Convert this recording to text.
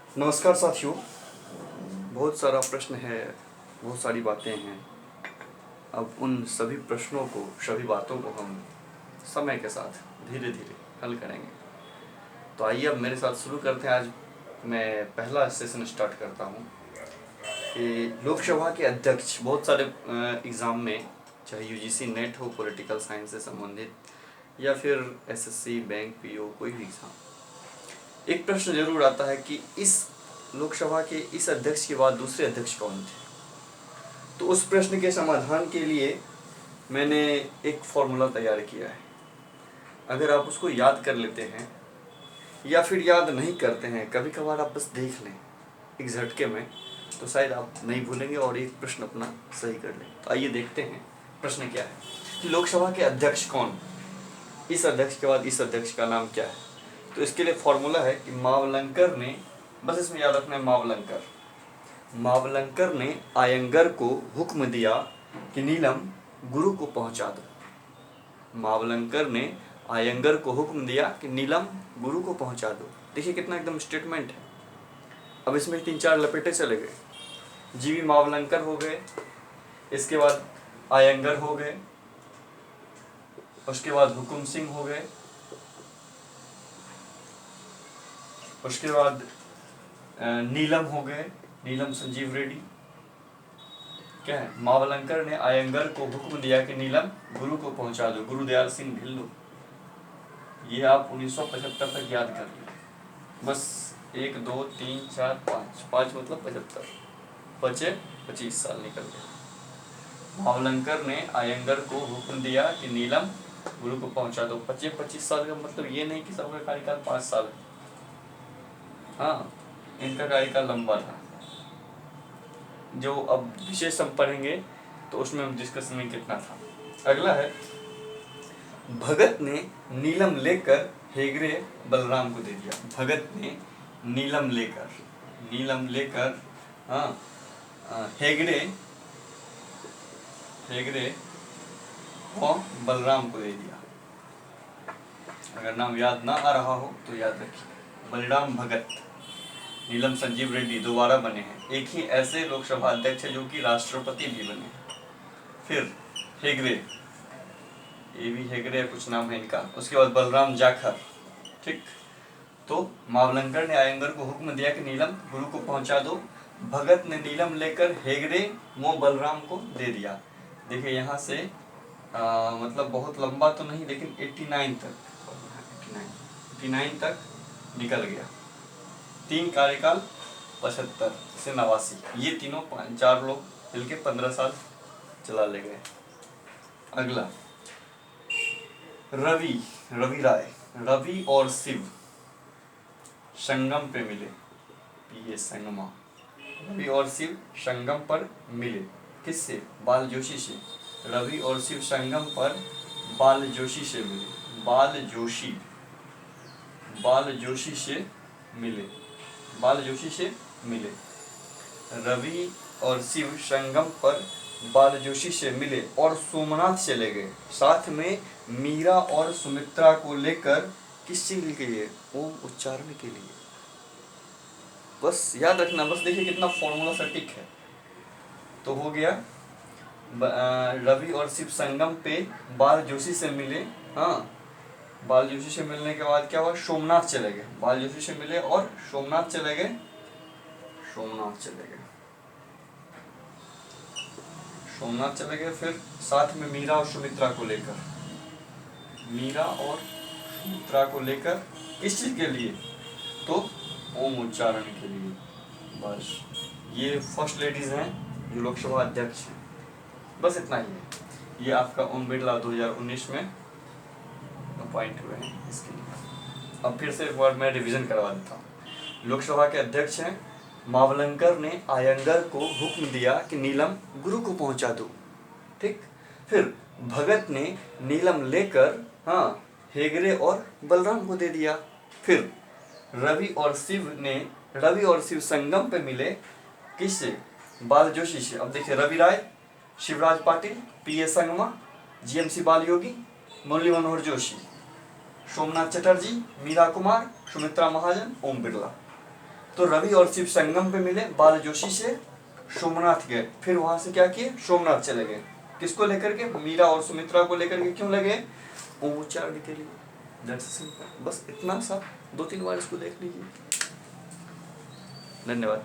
नमस्कार साथियों। बहुत सारा प्रश्न है, बहुत सारी बातें हैं। अब उन सभी प्रश्नों को, सभी बातों को हम समय के साथ धीरे धीरे हल करेंगे। तो आइए अब मेरे साथ शुरू करते हैं। आज मैं पहला सेशन स्टार्ट करता हूँ कि लोकसभा के अध्यक्ष बहुत सारे एग्ज़ाम में, चाहे यूजीसी नेट हो, पॉलिटिकल साइंस से संबंधित या फिर एसएससी, बैंक, पीओ, कोई भी एग्ज़ाम, एक प्रश्न जरूर आता है कि इस लोकसभा के इस अध्यक्ष के बाद दूसरे अध्यक्ष कौन थे। तो उस प्रश्न के समाधान के लिए मैंने एक फॉर्मूला तैयार किया है। अगर आप उसको याद कर लेते हैं या फिर याद नहीं करते हैं, कभी कभार आप बस देख लें एक झटके में, तो शायद आप नहीं भूलेंगे और एक प्रश्न अपना सही कर लें। तो आइए देखते हैं प्रश्न क्या है कि लोकसभा के अध्यक्ष कौन, इस अध्यक्ष के बाद इस अध्यक्ष का नाम क्या है। तो इसके लिए फॉर्मूला है कि मावलंकर ने, बस इसमें याद रखना है मावलंकर ने आयंगर को हुक्म दिया कि नीलम गुरु को पहुंचा दो। मावलंकर ने आयंगर को हुक्म दिया कि नीलम गुरु को पहुंचा दो। देखिए कितना एकदम स्टेटमेंट है। अब इसमें 3-4 लपेटे चले गए। जीवी मावलंकर हो गए, इसके बाद आयंगर हो गए, उसके बाद हुकुम सिंह हो गए, उसके बाद नीलम हो गए, नीलम संजीव रेड्डी। क्या है, मावलंकर ने आयंगर को हुक्म दिया कि नीलम गुरु को पहुंचा दो, गुरुदयाल सिंह ढिल्लो। ये आप 1975 तक याद कर लीजिए। बस 1 2 3 4 5 मतलब 75, बचे 25 साल निकल गए। मावलंकर ने आयंगर को हुक्म दिया कि नीलम गुरु को पहुंचा दो। 25 साल का मतलब ये नहीं कि सबका कार्यकाल 5 साल है। हाँ, इनका कार्यकाल लंबा था। जो अब विशेष हम पढ़ेंगे तो उसमें हम डिस्कस में कितना था। अगला है, भगत ने नीलम लेकर हेगड़े बलराम को दे दिया। भगत ने नीलम लेकर हेगड़े और बलराम को दे दिया। अगर नाम याद ना आ रहा हो तो याद रखिए, बलराम भगत, नीलम संजीव रेड्डी दोबारा बने हैं। एक ही ऐसे लोकसभा अध्यक्ष है जो कि राष्ट्रपति भी बने हैं। फिर हेगड़े, ये भी हेगड़े कुछ नाम है इनका। उसके बाद बलराम जाखर। ठीक, तो मावलंकर ने आयंगर को हुक्म दिया कि नीलम गुरु को पहुंचा दो। भगत ने नीलम लेकर हेगड़े वो बलराम को दे दिया। देखिए यहाँ से मतलब बहुत लंबा तो नहीं, लेकिन 89 तक निकल गया। 3 कार्यकाल 75 से 89, ये तीनों 4 लोग मिलके 15 साल चला ले गए। अगला, रवि और शिव संगम पे मिले। ये संगमा, रवि और शिव संगम पर मिले। किससे? बाल जोशी से। रवि और शिव संगम पर बाल जोशी से मिले। बाल जोशी से मिले। रवि और शिव संगम पर बाल जोशी से मिले और सोमनाथ चले गए। साथ में मीरा और सुमित्रा को लेकर किस चीज के लिए? ओम उच्चारण के लिए। बस याद रखना, बस देखिए कितना फॉर्मूला सटीक है। तो हो गया, रवि और शिव संगम पे बाल जोशी से मिले। हाँ, बाल जोशी से मिलने के बाद क्या हुआ? सोमनाथ चले गए। बाल जोशी से मिले और सोमनाथ चले गए। फिर साथ में मीरा और सुमित्रा को लेकर किस चीज के लिए? तो ओम उच्चारण के लिए। बस ये फर्स्ट लेडीज हैं जो लोकसभा अध्यक्ष हैं। बस इतना ही है। ये आपका ओम बिरला 2019 में अपॉइंट हुए हैं इसके लिए। अब फिर से एक बार मैं रिवीजन करवा देता हूँ। लोकसभा के अध्यक्ष हैं, मावलंकर ने आयंगर को हुक्म दिया कि नीलम गुरु को पहुंचा दो। ठीक, फिर भगत ने नीलम लेकर हेगड़े और बलराम को दे दिया। फिर रवि और शिव संगम पे मिले। किससे? बाल जोशी से। अब देखिए, रवि राय, शिवराज पाटिल, पीए संगमा, जीएमसी बालयोगी, मुरली मनोहर जोशी, सोमनाथ चटर्जी, मीरा कुमार, सुमित्रा महाजन, ओम बिरला। तो रवि और शिव संगम पे मिले, बाल जोशी से सोमनाथ गए, फिर वहां से क्या किए, सोमनाथ चले गए। किसको लेकर के, मीरा और सुमित्रा को लेकर के। क्यों लगे, उच्चारण के लिए। That's simple। बस इतना सा 2-3 बार इसको देख लीजिए। धन्यवाद।